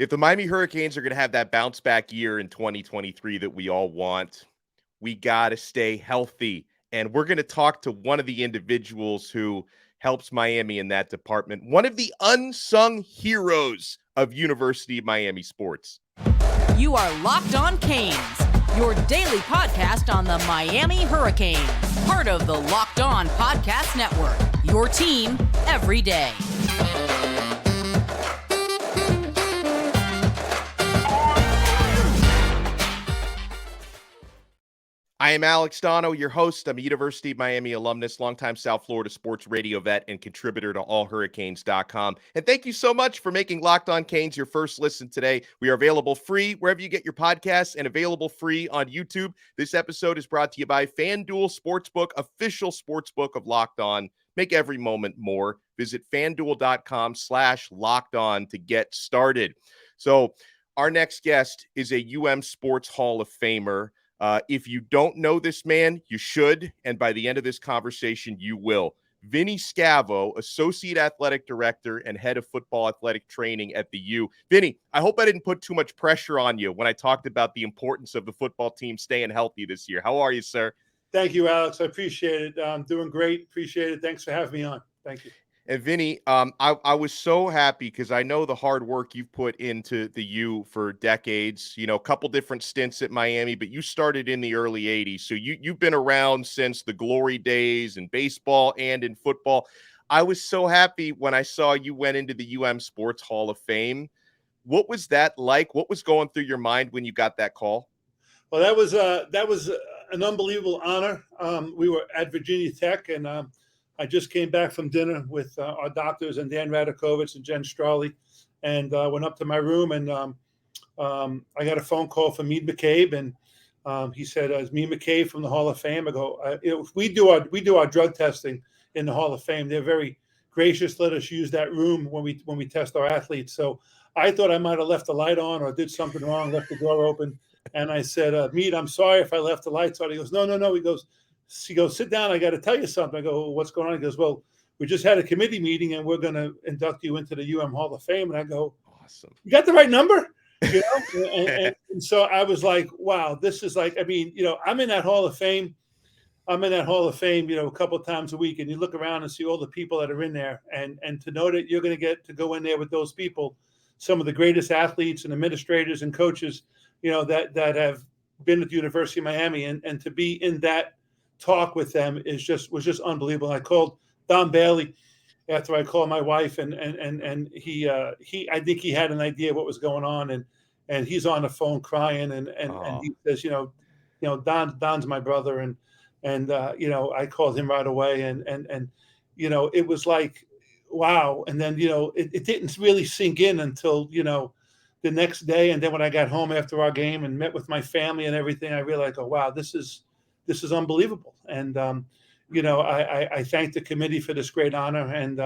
If the Miami Hurricanes are going to have that bounce back year in 2023 that we all want, we got to stay healthy. And we're going to talk to one of the individuals who helps Miami in that department, one of the unsung heroes of University of Miami sports. You are Locked On Canes, your daily podcast on the Miami Hurricanes, part of the Locked On Podcast Network, your team every day. I am Alex Donno, your host. I'm a University of Miami alumnus, longtime South Florida sports radio vet, and contributor to allhurricanes.com. And thank you so much for making Locked On Canes your first listen today. We are available free wherever you get your podcasts and available free on YouTube. This episode is brought to you by FanDuel Sportsbook, official sportsbook of Locked On. Make every moment more. Visit FanDuel.com/Locked On to get started. So our next guest is a Sports Hall of Famer. If you don't know this man, you should. And by the end of this conversation, you will. Vinny Scavo, Associate Athletic Director and Head of Football Athletic Training at the U. Vinny, I hope I didn't put too much pressure on you when I talked about the importance of the football team staying healthy this year. How are you, sir? Thank you, Alex. I appreciate it. I'm doing great. Appreciate it. Thanks for having me on. Thank you. And Vinny, I was so happy because I know the hard work you've put into the U for decades, a couple different stints at Miami, but you started in the early 80s. So you've been around since the glory days in baseball and in football. I was so happy when I saw you went into the Sports Hall of Fame. What was that like? What was going through your mind when you got that call? Well, that was an unbelievable honor. We were at Virginia Tech, and I just came back from dinner with our doctors and Dan Radakovich and Jen Strawley, and went up to my room, and I got a phone call from Meade McCabe, and he said, "Is Meade McCabe from the Hall of Fame?" I go, "We do our drug testing in the Hall of Fame. They're very gracious. Let us use that room when we test our athletes." So I thought I might have left the light on or did something wrong, left the door open, and I said, "Meade, I'm sorry if I left the lights on." He goes, "No." He goes, "Sit down. I got to tell you something." I go, "What's going on?" He goes, "Well, we just had a committee meeting and we're going to induct you into the Hall of Fame." And I go, "Awesome. You got the right number?" And so I was like, wow, this is like, I'm in that Hall of Fame. A couple of times a week, and you look around and see all the people that are in there, and to know that you're going to get to go in there with those people, some of the greatest athletes and administrators and coaches, that have been at the University of Miami, and to be in that talk with them was just unbelievable. I called Don Bailey after I called my wife, and he I think he had an idea of what was going on, and he's on the phone crying, and he says, Don's my brother, and I called him right away, and it was like, wow. And then it didn't really sink in until the next day, and then when I got home after our game and met with my family and everything, I realized, oh wow, this is unbelievable. And, I thank the committee for this great honor. And,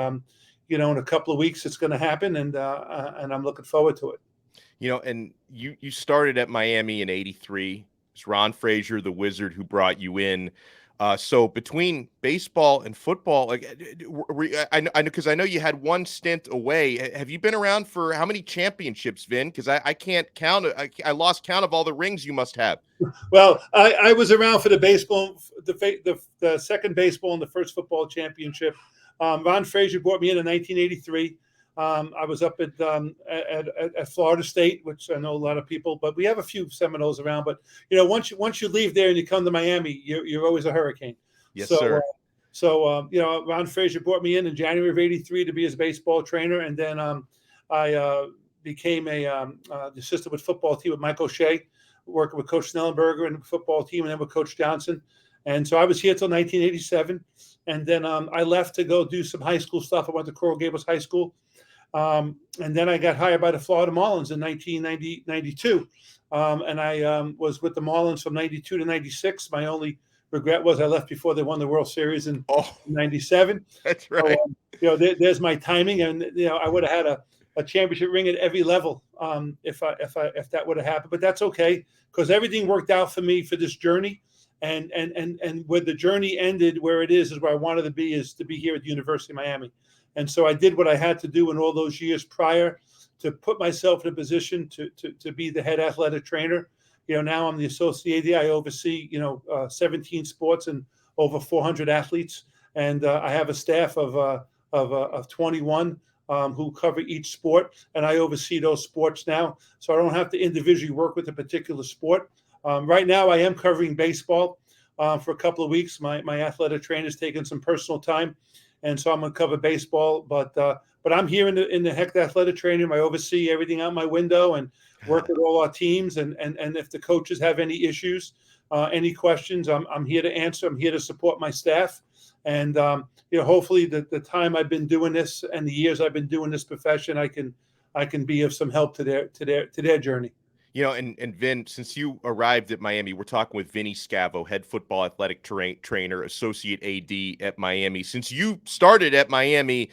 in a couple of weeks, it's going to happen. And I'm looking forward to it. And you started at Miami in '83. It's Ron Frazier, the Wizard, who brought you in. So between baseball and football, I know, because I know you had one stint away. Have you been around for how many championships, Vin? Because I can't count. I lost count of all the rings you must have. Well, I was around for the baseball, the second baseball and the first football championship. Ron Frazier brought me in 1983. I was up at Florida State, which I know a lot of people, but we have a few Seminoles around. But once you leave there and you come to Miami, you're always a Hurricane. Yes, sir. Ron Frazier brought me in January of '83 to be his baseball trainer, and then I became a assistant with football team with Mike O'Shea, working with Coach Snellenberger and the football team, and then with Coach Johnson. And so I was here till 1987, and then I left to go do some high school stuff. I went to Coral Gables High School. And then I got hired by the Florida Marlins in 1992. And I was with the Marlins from 92 to 96. My only regret was I left before they won the World Series in 97. That's right. So, there's my timing. And, I would have had a championship ring at every level if that would have happened. But that's okay, because everything worked out for me for this journey. And where the journey ended, where it is where I wanted to be, is to be here at the University of Miami. And so I did what I had to do in all those years prior put myself in a position to be the head athletic trainer. Now I'm the associate AD. I oversee 17 sports and over 400 athletes, and I have a staff of 21 who cover each sport, and I oversee those sports now. So I don't have to individually work with a particular sport. Right now, I am covering baseball for a couple of weeks. My athletic trainer is taking some personal time, and so I'm going to cover baseball. But I'm here in the heck athletic training. I oversee everything out my window and work with all our teams. And if the coaches have any issues, any questions, I'm here to answer. I'm here to support my staff. And hopefully the time I've been doing this and the years I've been doing this profession, I can be of some help to their journey. And Vin, since you arrived at Miami, we're talking with Vinny Scavo, head football athletic trainer, associate AD at Miami. Since you started at Miami,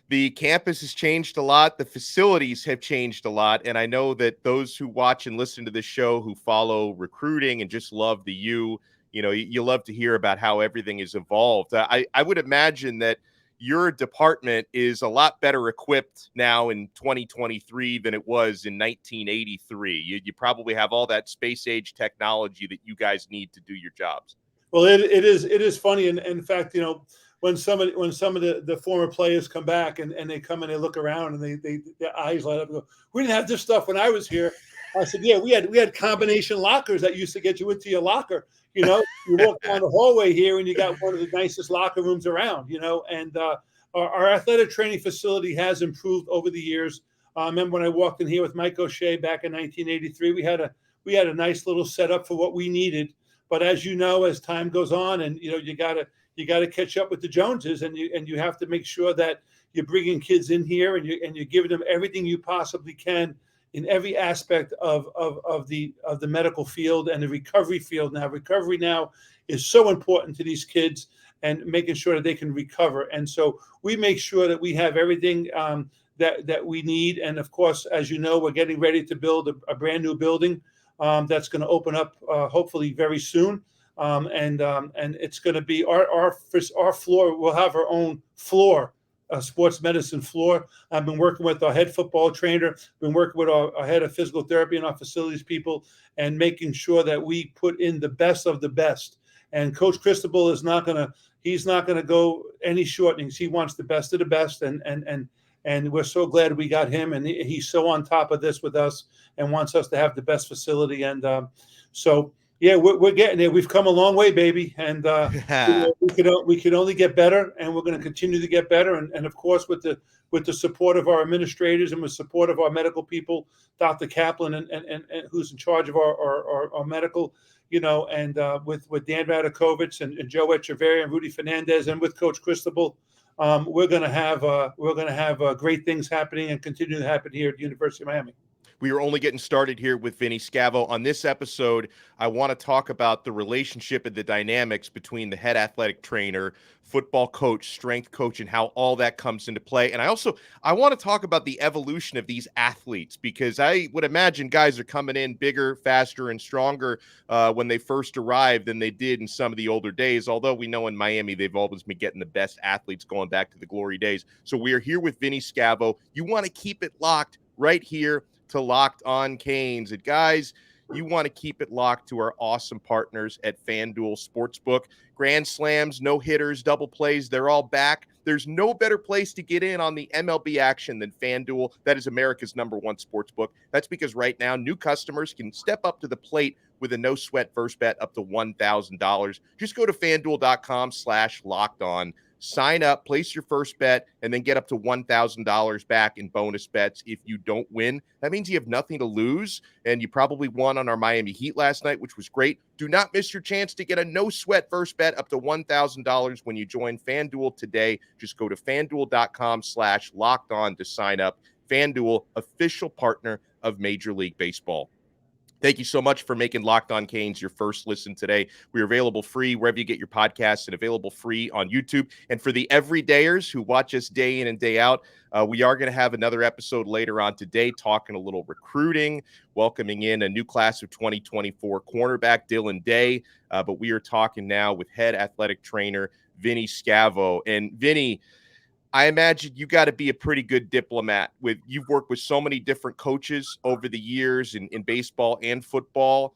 the campus has changed a lot. The facilities have changed a lot. And I know that those who watch and listen to this show, who follow recruiting and just love the U, you love to hear about how everything has evolved. I would imagine that your department is a lot better equipped now in 2023 than it was in 1983. You probably have all that space age technology that you guys need to do your jobs. Well, it is funny. And in fact, when some of the former players come back and they come and they look around and their eyes light up and go, "We didn't have this stuff when I was here." I said, "Yeah, we had combination lockers that used to get you into your locker. You walk down the hallway here and you got one of the nicest locker rooms around, and our athletic training facility has improved over the years. I remember when I walked in here with Mike O'Shea back in 1983, we had a nice little setup for what we needed. But as you know, as time goes on and, you gotta catch up with the Joneses, and you have to make sure that you're bringing kids in here and you're giving them everything you possibly can in every aspect of the medical field and the recovery field. Now, recovery now is so important to these kids and making sure that they can recover. And so we make sure that we have everything that we need. And of course, as you know, we're getting ready to build a brand new building that's going to open up hopefully very soon. And it's going to be our floor. We'll have our own floor, a sports medicine floor. I've been working with our head football trainer, been working with our head of physical therapy and our facilities people, and making sure that we put in the best of the best. And Coach Cristobal is not going to go any shortenings. He wants the best of the best. And we're so glad we got him. And he's so on top of this with us and wants us to have the best facility. And so, yeah, we're getting there. We've come a long way, baby. And we can only get better, and we're going to continue to get better. And of course, with the support of our administrators and with support of our medical people, Dr. Kaplan and who's in charge of our medical, and with Dan Radakovich and Joe Echeverria and Rudy Fernandez, and with Coach Cristobal, we're going to have great things happening and continue to happen here at the University of Miami. We are only getting started here with Vinny Scavo. On this episode, I want to talk about the relationship and the dynamics between the head athletic trainer, football coach, strength coach, and how all that comes into play. And I want to talk about the evolution of these athletes, because I would imagine guys are coming in bigger, faster, and stronger when they first arrived than they did in some of the older days. Although we know in Miami, they've always been getting the best athletes going back to the glory days. So we are here with Vinny Scavo. You want to keep it locked right here to Locked On Canes. And guys, you want to keep it locked to our awesome partners at FanDuel Sportsbook. Grand slams, no hitters, double plays, they're all back. There's no better place to get in on the MLB action than FanDuel. That is America's #1 sportsbook. That's because right now, new customers can step up to the plate with a no-sweat first bet up to $1,000. Just go to FanDuel.com/lockedon. Sign up, place your first bet, and then get up to $1,000 back in bonus bets if you don't win. That means you have nothing to lose, and you probably won on our Miami Heat last night, which was great. Do not miss your chance to get a no-sweat first bet up to $1,000 when you join FanDuel today. Just go to FanDuel.com/lockedon to sign up. FanDuel, official partner of Major League Baseball. Thank you so much for making Locked On Canes your first listen today. We are available free wherever you get your podcasts and available free on YouTube. And for the everydayers who watch us day in and day out, we are going to have another episode later on today talking a little recruiting, welcoming in a new class of 2024 cornerback Dylan Day. But we are talking now with head athletic trainer Vinny Scavo. And Vinny, I imagine you got to be a pretty good diplomat. You've worked with so many different coaches over the years in baseball and football.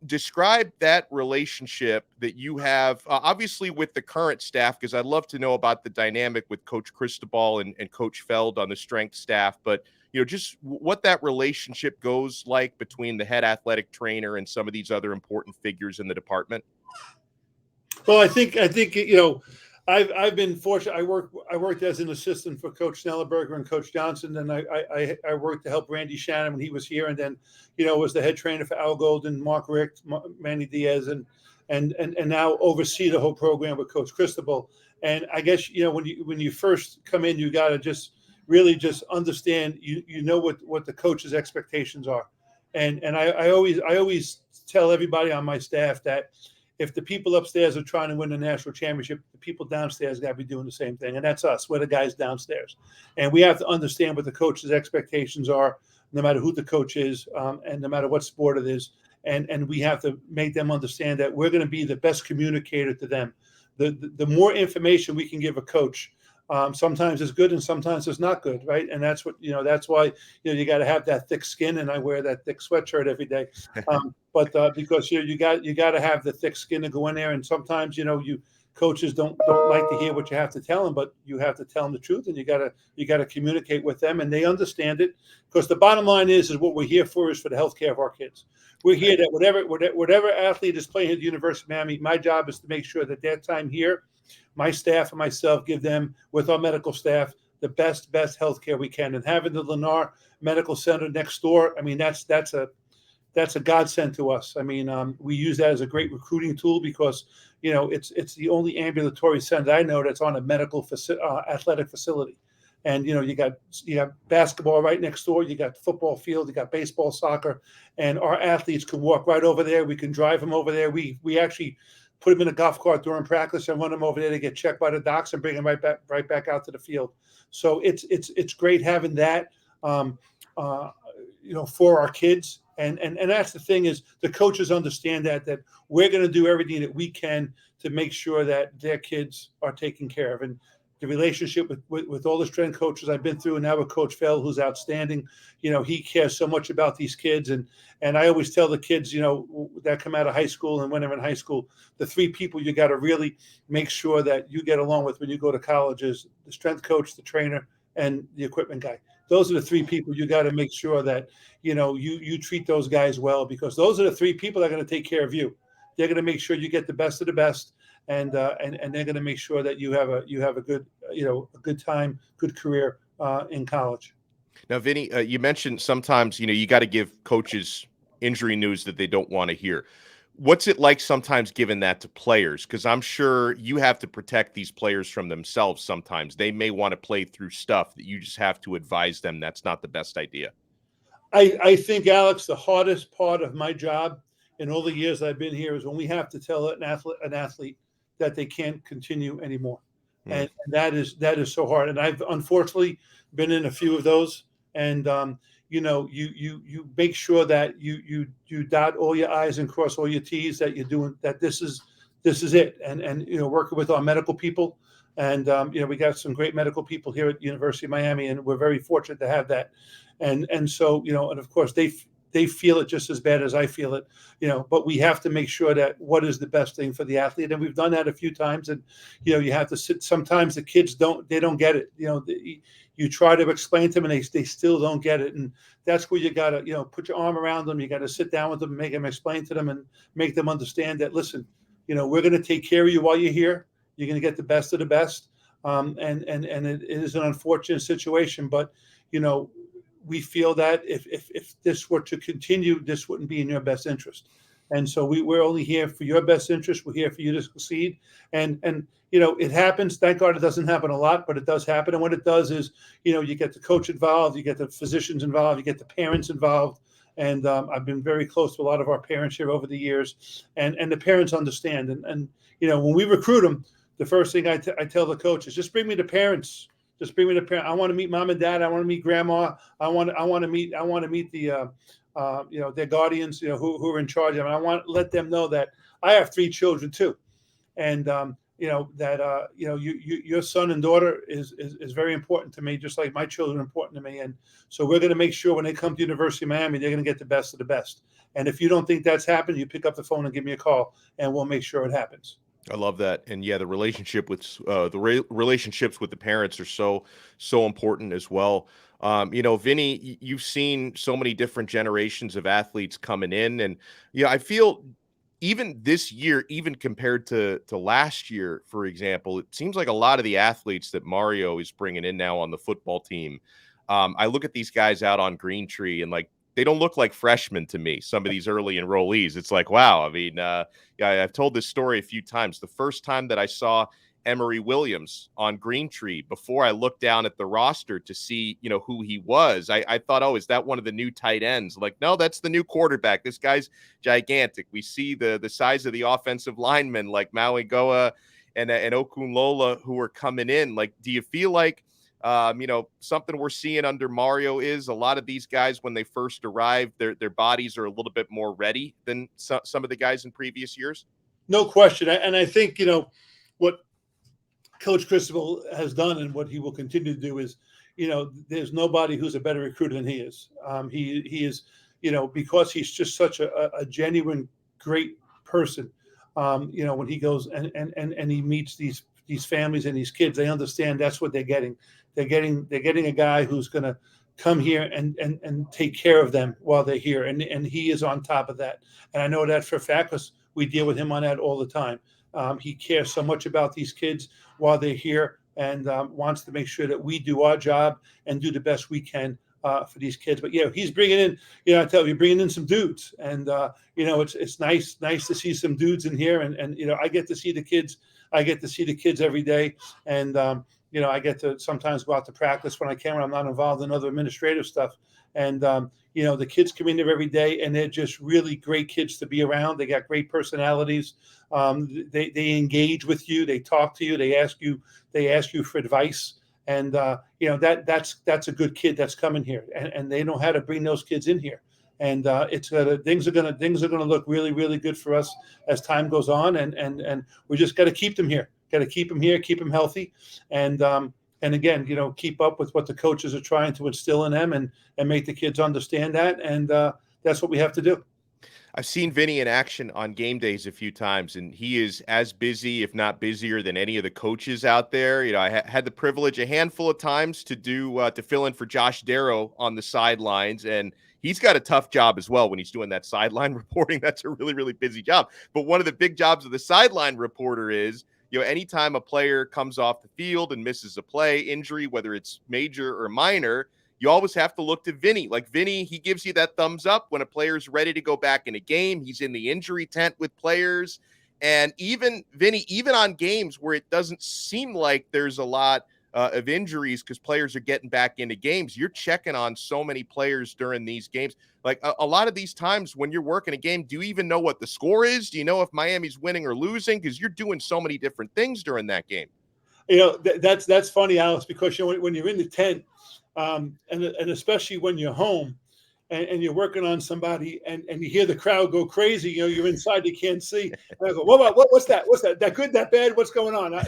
Describe that relationship that you have, obviously with the current staff, because I'd love to know about the dynamic with Coach Cristobal and Coach Feld on the strength staff. But just what that relationship goes like between the head athletic trainer and some of these other important figures in the department. Well, I think I've been fortunate. I worked as an assistant for Coach Snellenberger and Coach Johnson, and I worked to help Randy Shannon when he was here, and then was the head trainer for Al Golden, Mark Richt, Manny Diaz, and now oversee the whole program with Coach Cristobal. And I guess when you first come in, you got to just really just understand what the coach's expectations are, and I always tell everybody on my staff that if the people upstairs are trying to win the national championship, the people downstairs got to be doing the same thing. And that's us. We're the guys downstairs. And we have to understand what the coach's expectations are, no matter who the coach is, and no matter what sport it is. And we have to make them understand that we're going to be the best communicator to them. The more information we can give a coach, sometimes it's good and sometimes it's not good, right? And that's why you got to have that thick skin, and I wear that thick sweatshirt every day. But because you got to have the thick skin to go in there, and sometimes coaches don't like to hear what you have to tell them, but you have to tell them the truth, and you got to communicate with them, and they understand it. Because the bottom line is what we're here for is for the health care of our kids. We're here that whatever athlete is playing at the University of Miami, my job is to make sure that their time here, my staff and myself give them, with our medical staff, the best health care we can. And having the Lennar Medical Center next door, I mean, that's a godsend to us. I mean, we use that as a great recruiting tool because, it's the only ambulatory center I know that's on a medical athletic facility. And, you got basketball right next door. You got football field, you got baseball, soccer, and our athletes can walk right over there. We can drive them over there. We actually put them in a golf cart during practice and run them over there to get checked by the docs and bring them right back out to the field. So it's great having that, for our kids. And that's the thing is the coaches understand that we're going to do everything that we can to make sure that their kids are taken care of. And the relationship with all the strength coaches I've been through, and now with Coach Feld, who's outstanding, he cares so much about these kids. And I always tell the kids, that come out of high school and when they're in high school, the three people you got to really make sure that you get along with when you go to college is the strength coach, the trainer, and the equipment guy. Those are the three people you got to make sure that, you treat those guys well, because those are the three people that are going to take care of you. They're going to make sure you get the best of the best. And they're going to make sure that you have a good, a good time, good career in college. Now, Vinny, you mentioned sometimes, you got to give coaches injury news that they don't want to hear. What's it like sometimes giving that to players? Because I'm sure you have to protect these players from themselves sometimes. They may want to play through stuff that you just have to advise them that's not the best idea. I think, Alex, the hardest part of my job in all the years I've been here is when we have to tell an athlete that they can't continue anymore. And that is so hard. And I've unfortunately been in a few of those. And you make sure that you dot all your I's and cross all your T's, that you're doing that. This is it. And working with our medical people, and we got some great medical people here at the University of Miami, and we're very fortunate to have that. And so and of course they feel it just as bad as I feel it, but we have to make sure that what is the best thing for the athlete. And we've done that a few times. And, you have to sit, sometimes the kids don't get it. You try to explain to them and they still don't get it. And that's where you got to, put your arm around them. You got to sit down with them, make them explain to them and make them understand that, listen, we're going to take care of you while you're here. You're going to get the best of the best. And it is an unfortunate situation, but, we feel that if this were to continue, this wouldn't be in your best interest. And so we're only here for your best interest. We're here for you to succeed. And it happens. Thank God it doesn't happen a lot, but it does happen. And what it does is, you get the coach involved, you get the physicians involved, you get the parents involved. And I've been very close to a lot of our parents here over the years. And the parents understand. And when we recruit them, the first thing I tell the coach is just bring me the parents. Just bring me the parent. I want to meet mom and dad. I want to meet grandma. I want to meet the their guardians, who are in charge of them. I want to let them know that I have 3 children too, and your son and daughter is very important to me, just like my children are important to me. And so we're going to make sure when they come to University of Miami, they're going to get the best of the best. And if you don't think that's happened, you pick up the phone and give me a call, and we'll make sure it happens. I love that. And yeah, the relationship with relationships with the parents are so important as well. Vinny, you've seen so many different generations of athletes coming in, and I feel even this year, even compared to last year, for example, it seems like a lot of the athletes that Mario is bringing in now on the football team. I look at these guys out on Green Tree, and like, they don't look like freshmen to me. Some of these early enrollees, it's like, wow. I mean, I've told this story a few times. The first time that I saw Emory Williams on Green Tree, before I looked down at the roster to see, who he was, I thought, oh, is that one of the new tight ends? Like, no, that's the new quarterback. This guy's gigantic. We see the size of the offensive linemen like Maui Goa and Okunlola who are coming in. Like, do you feel like, something we're seeing under Mario is a lot of these guys, when they first arrive, their bodies are a little bit more ready than some of the guys in previous years? No question. And I think, what Coach Cristobal has done and what he will continue to do is, there's nobody who's a better recruiter than he is. He is, because he's just such a genuine, great person. When he goes and he meets these families and these kids, they understand that's what they're getting. They're getting a guy who's going to come here and take care of them while they're here. And he is on top of that. And I know that for a fact because we deal with him on that all the time. He cares so much about these kids while they're here and wants to make sure that we do our job and do the best we can for these kids. But he's bringing in, I tell you, bringing in some dudes, and it's nice to see some dudes in here, and I get to see the kids. I get to see the kids every day, and I get to sometimes go out to practice when I can, when I'm not involved in other administrative stuff. And the kids come in there every day, and they're just really great kids to be around. They got great personalities. They engage with you. They talk to you. They ask you for advice. And that's a good kid that's coming here, and they know how to bring those kids in here. And things are gonna look really, really good for us as time goes on. And we just got to keep them here. Got to keep them here, keep them healthy, and again, keep up with what the coaches are trying to instill in them, and make the kids understand that. And that's what we have to do. I've seen Vinny in action on game days a few times, and he is as busy, if not busier, than any of the coaches out there. I had the privilege a handful of times to fill in for Josh Darrow on the sidelines, and he's got a tough job as well when he's doing that sideline reporting. That's a really, really busy job. But one of the big jobs of the sideline reporter is, anytime a player comes off the field and misses a play, injury, whether it's major or minor, you always have to look to Vinny. Like, Vinny, he gives you that thumbs up when a player's ready to go back in a game. He's in the injury tent with players. And even Vinny, even on games where it doesn't seem like there's a lot of injuries because players are getting back into games, you're checking on so many players during these games. Like, a lot of these times when you're working a game, do you even know what the score is? Do you know if Miami's winning or losing? Because you're doing so many different things during that game. That's funny, Alex, because when you're in the tent, and especially when you're home and you're working on somebody and you hear the crowd go crazy, you're inside, you can't see. And I go, what's that? What's that? That good, that bad? What's going on? And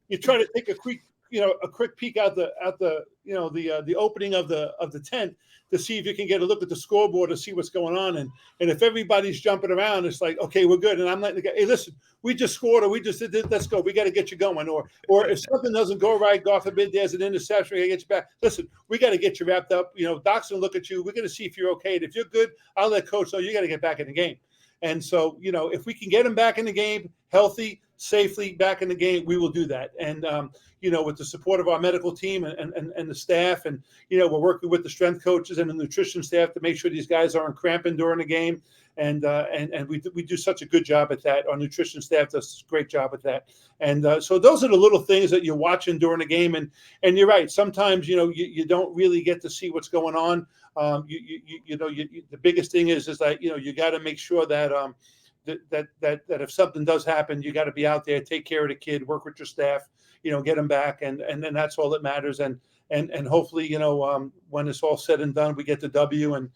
you try to take a quick peek out the opening of the tent to see if you can get a look at the scoreboard to see what's going on. And if everybody's jumping around, it's like, okay, we're good. And I'm letting the guy, hey, listen, we just scored, or we just did this, let's go. We got to get you going. Or if something doesn't go right, God forbid, there's an interception, we got to get you back. Listen, we got to get you wrapped up. Doc's going to look at you. We're going to see if you're okay. And if you're good, I'll let coach know you got to get back in the game. And so, if we can get him back in the game, healthy, safely back in the game, we will do that. And, with the support of our medical team and the staff, and, we're working with the strength coaches and the nutrition staff to make sure these guys aren't cramping during the game. And we do such a good job at that. Our nutrition staff does a great job at that. And so those are the little things that you're watching during the game. And you're right. Sometimes, you don't really get to see what's going on. The biggest thing is that, you got to make sure that, that if something does happen, you got to be out there, take care of the kid, work with your staff, get them back. And then that's all that matters. And and hopefully, when it's all said and done, we get the W and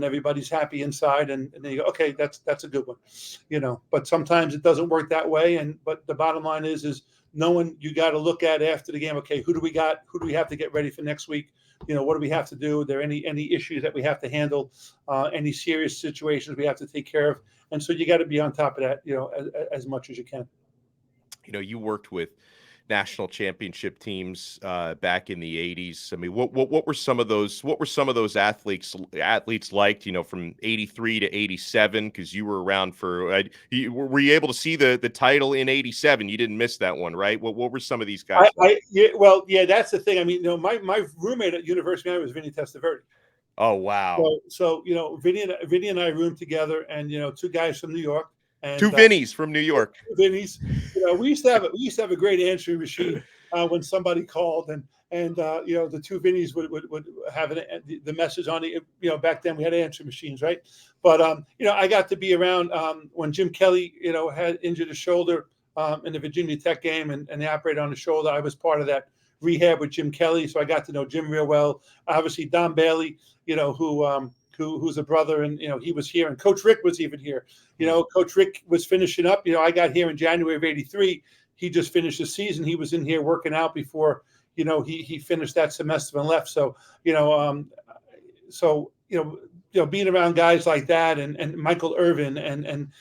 everybody's happy inside, and then you go, okay, that's a good one, But sometimes it doesn't work that way, but the bottom line is knowing you got to look at after the game. Okay, who do we got? Who do we have to get ready for next week? What do we have to do? Are there any issues that we have to handle? Any serious situations we have to take care of? And so you got to be on top of that, as much as you can. You worked with national championship teams back in the 80s. I mean, what were some of those athletes liked, from 83 to 87, because you were around for were you able to see the title in 87? You didn't miss that one, right? What were some of these guys like? Yeah, that's the thing. I mean, my roommate at University of Miami was Vinny Testaverde. Oh, wow. So Vinny and I roomed together, and 2 guys from New York. And, 2 Vinnies from New York. Vinnies. We used to have a great answering machine when somebody called, and the 2 Vinnies would have the message on it. Back then we had answering machines, right? But I got to be around when Jim Kelly had injured his shoulder in the Virginia Tech game, and they operated on the shoulder. I was part of that rehab with Jim Kelly, so I got to know Jim real well. Obviously Don Bailey, who's a brother, and he was here, and Coach Rick was even here. Coach Rick was finishing up. I got here in January of ’83. He just finished the season. He was in here working out before he finished that semester and left. So being around guys like that, and Michael Irvin, and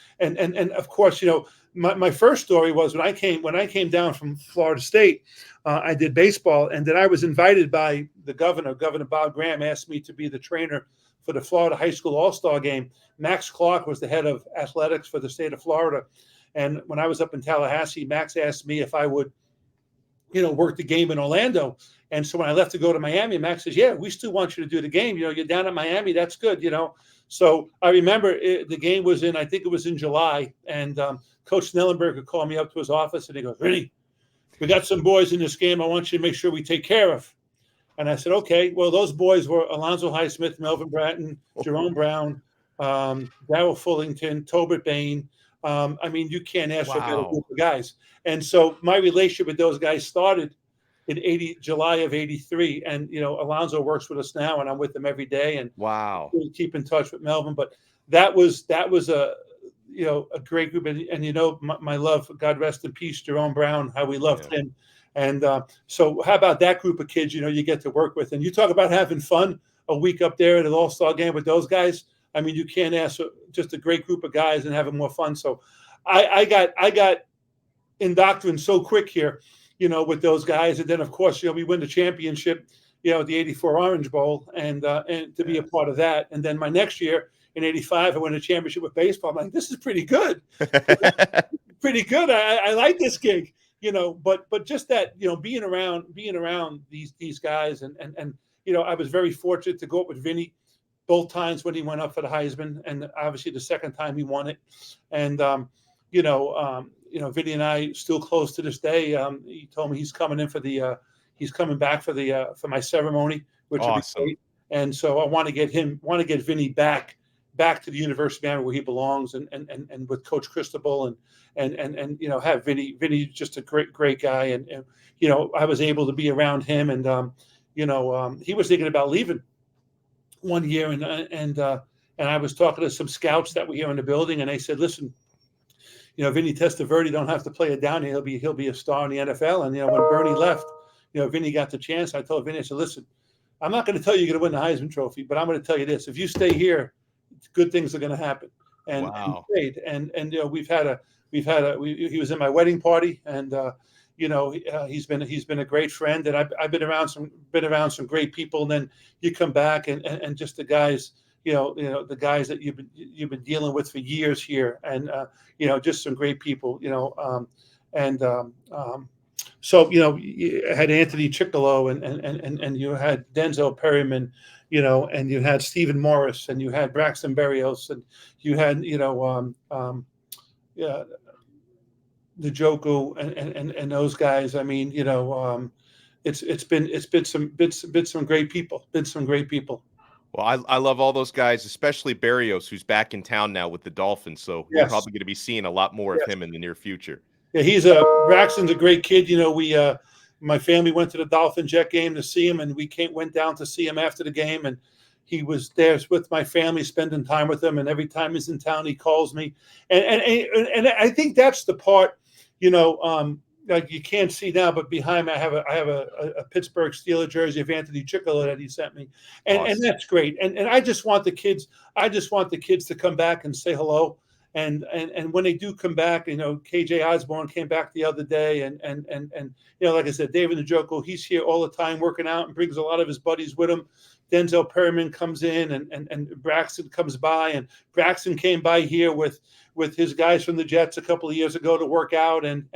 of course, my first story was when I came down from Florida State. I did baseball, and then I was invited by the Governor Bob Graham, asked me to be the trainer for the Florida High School All-Star Game. Max Clark was the head of athletics for the state of Florida. And when I was up in Tallahassee, Max asked me if I would, work the game in Orlando. And so when I left to go to Miami, Max says, yeah, we still want you to do the game. You're down in Miami. That's good, So I remember the game was I think it was in July. And Coach Snellenberger called me up to his office, and he goes, Vinny, we got some boys in this game I want you to make sure we take care of. And I said, okay. Well, those boys were Alonzo Highsmith, Melvin Bratton, Jerome Brown, Darryl Fullington, Tobert Bain. I mean, you can't ask for a better group of guys. And so my relationship with those guys started in July of '83. And, Alonzo works with us now, and I'm with him every day. And we keep in touch with Melvin. But that was a great group. And my love, God rest in peace, Jerome Brown, how we loved him. And so how about that group of kids, you get to work with? And you talk about having fun a week up there at an All-Star game with those guys. I mean, you can't ask for just a great group of guys and having more fun. So I got indoctrinated so quick here, with those guys. And then, of course, we win the championship, at the '84 Orange Bowl, and to be a part of that. And then my next year in '85, I won a championship with baseball. I'm like, this is pretty good. Pretty good. I like this gig. But just that, being around these guys, and I was very fortunate to go up with Vinny both times when he went up for the Heisman, and obviously the second time he won it. And Vinny and I still close to this day. He told me he's coming back for my ceremony, which awesome. Would be great. And so I want to get Vinny back to the University of Miami where he belongs, and with Coach Cristobal and have Vinny just a great guy, and I was able to be around him, and he was thinking about leaving one year, and I was talking to some scouts that were here in the building, and they said, listen, Vinny Testaverde don't have to play it down here. He'll be a star in the NFL. And when Bernie left, Vinny got the chance. I told Vinny, I said, listen, I'm not going to tell you you're going to win the Heisman Trophy, but I'm going to tell you this: if you stay here, good things are going to happen. And wow. He was in my wedding party, and he's been a great friend, and I've been around some great people. And then you come back and just the guys, the guys that you've been dealing with for years here, and just some great people, so you had Anthony Chickalo, and you had Denzel Perryman, and you had Stephen Morris, and you had Braxton Berrios, and you had Njoku and those guys. I mean, it's been some great people. Well, I love all those guys, especially Berrios, who's back in town now with the Dolphins. So we're probably going to be seeing a lot more of him in the near future. Yeah, Braxton's a great kid. My family went to the Dolphin Jet game to see him, and we went down to see him after the game, and he was there with my family, spending time with them. And every time he's in town, he calls me, and I think that's the part, like you can't see now, but behind me, I have a Pittsburgh Steelers jersey of Anthony Chickolo that he sent me, and Awesome. and that's great. And I just want the kids to come back and say hello. And when they do come back, KJ Osborne came back the other day, and like I said, David Njoku, he's here all the time working out and brings a lot of his buddies with him. Denzel Perryman comes in, and Braxton comes by, and Braxton came by here with his guys from the Jets a couple of years ago to work out, and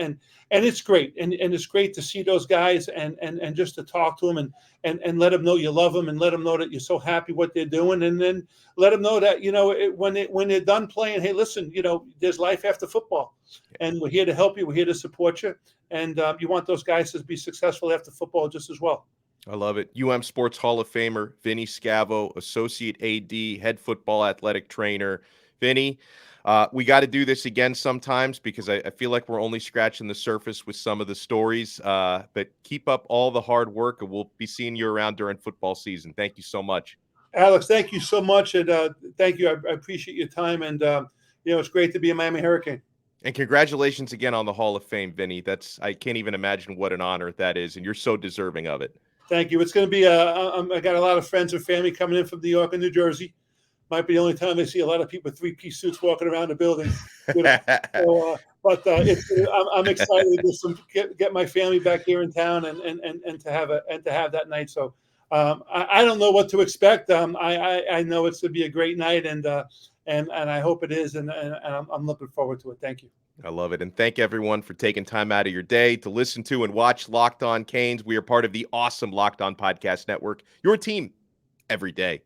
it's great, and it's great to see those guys and just to talk to them and let them know you love them, and let them know that you're so happy what they're doing, and then let them know that when they're done playing, hey, listen, there's life after football, and we're here to help you, we're here to support you, and you want those guys to be successful after football just as well. I love it. Sports Hall of Famer Vinny Scavo, Associate AD, Head Football Athletic Trainer. Vinny, we got to do this again sometimes, because I feel like we're only scratching the surface with some of the stories. But keep up all the hard work, and we'll be seeing you around during football season. Thank you so much. Alex, thank you so much, and thank you. I appreciate your time, and it's great to be a Miami Hurricane. And congratulations again on the Hall of Fame, Vinny. I can't even imagine what an honor that is, and you're so deserving of it. Thank you. It's going to be I got a lot of friends and family coming in from New York and New Jersey. Might be the only time I see a lot of people with three-piece suits walking around the building. But I'm excited to get my family back here in town and to have that night. So I don't know what to expect. I know it's going to be a great night, and I hope it is, and I'm looking forward to it. Thank you. I love it. And thank everyone for taking time out of your day to listen to and watch Locked On Canes. We are part of the awesome Locked On Podcast Network, your team every day.